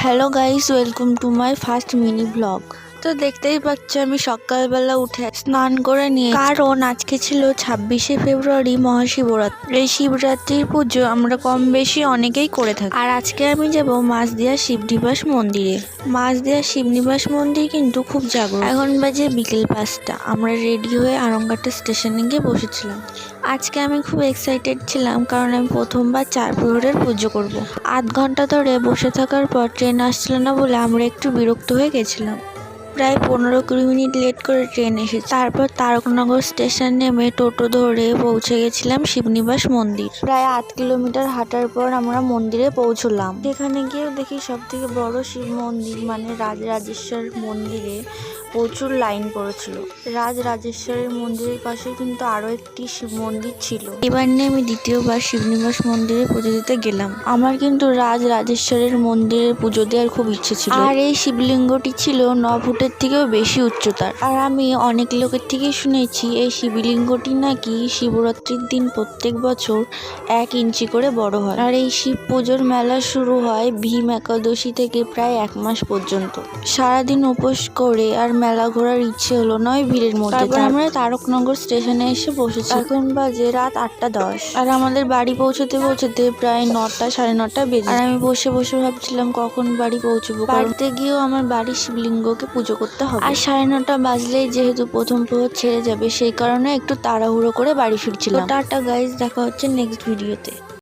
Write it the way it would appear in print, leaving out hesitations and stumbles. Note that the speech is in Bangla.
Hello guys, welcome to my first mini blog. তো দেখতেই পাচ্ছি আমি সকালবেলা উঠে স্নান করে নিয়ে, কারণ আজকে ছিল 26শে ফেব্রুয়ারি মহাশিবরাত্রি। এই শিবরাত্রির পুজো আমরা কম বেশি অনেকেই করে থাকি। আর আজকে আমি যাব মাছদিয়া শিবনিবাস মন্দিরে। মাছদিয়া শিবনিবাস মন্দির কিন্তু খুব জাগ্রত। এখন বাজে বিকেল 5টা। আমরা রেডি হয়ে আরংঘাটা স্টেশনে গিয়ে বসেছিলাম। আজকে আমি খুব এক্সাইটেড ছিলাম, কারণ আমি প্রথমবার 4 প্রহরের পুজো করব। আধ ঘন্টা ধরে বসে থাকার পর ট্রেন আসছিল না বলে আমরা একটু বিরক্ত হয়ে গেছিলাম। প্রায় 15-20 মিনিট লেট করে ট্রেন এসেছে। তারপর তারকনগর স্টেশন নেমে টোটো ধরে পৌঁছে গেছিলাম শিবনিবাস মন্দির। প্রায় 8 কিলোমিটার হাঁটার পর আমরা মন্দিরে পৌঁছলাম। সেখানে গিয়েও দেখি সব থেকে বড় শিব মন্দির মানে রাজরাজেশ্বর মন্দিরে প্রচুর লাইন পড়েছিল। রাজরাজেশ্বরের মন্দিরের পাশে কিন্তু আরো একটি শিব মন্দির ছিল। এবার নিয়ে আমি দ্বিতীয়বার শিবনিবাস মন্দিরে পুজো দিতে গেলাম। আমার কিন্তু রাজরাজেশ্বরের মন্দিরে পুজো দেওয়ার খুব ইচ্ছে ছিল। আর এই শিবলিঙ্গটি ছিল 9 ফুটের থেকেও বেশি উচ্চতার। আর আমি অনেক লোকের থেকে শুনেছি এই শিবলিঙ্গটি নাকি শিবরাত্রির দিন প্রত্যেক বছর 1 ইঞ্চি করে বড় হয়। আর এই শিব পুজোর মেলা শুরু হয় ভীম একাদশী থেকে প্রায় 1 মাস পর্যন্ত। সারাদিন উপোস করে আর মেলা ঘোরার ইচ্ছে হলো নয় ভিড়ের মধ্যে। তারপর আমরা তারকনগর স্টেশনে এসে বসেছি। এখন বাজে রাত 8টা 10। আর আমাদের বাড়ি পৌঁছতে পৌঁছতে প্রায় 9টা 9:30 বেজে। আর আমি বসে বসে ভাবছিলাম কখন বাড়ি পৌঁছবো। বাড়িতে গিয়েও আমার বাড়ির শিবলিঙ্গকে পুজো করতে হবে। আর 9:30 বাজলেই যেহেতু প্রথম প্রহর ছেড়ে যাবে, সেই কারণে একটু তাড়াহুড়ো করে বাড়ি ফিরছিলাম। টাটা গাইস, দেখা হচ্ছে নেক্সট ভিডিওতে।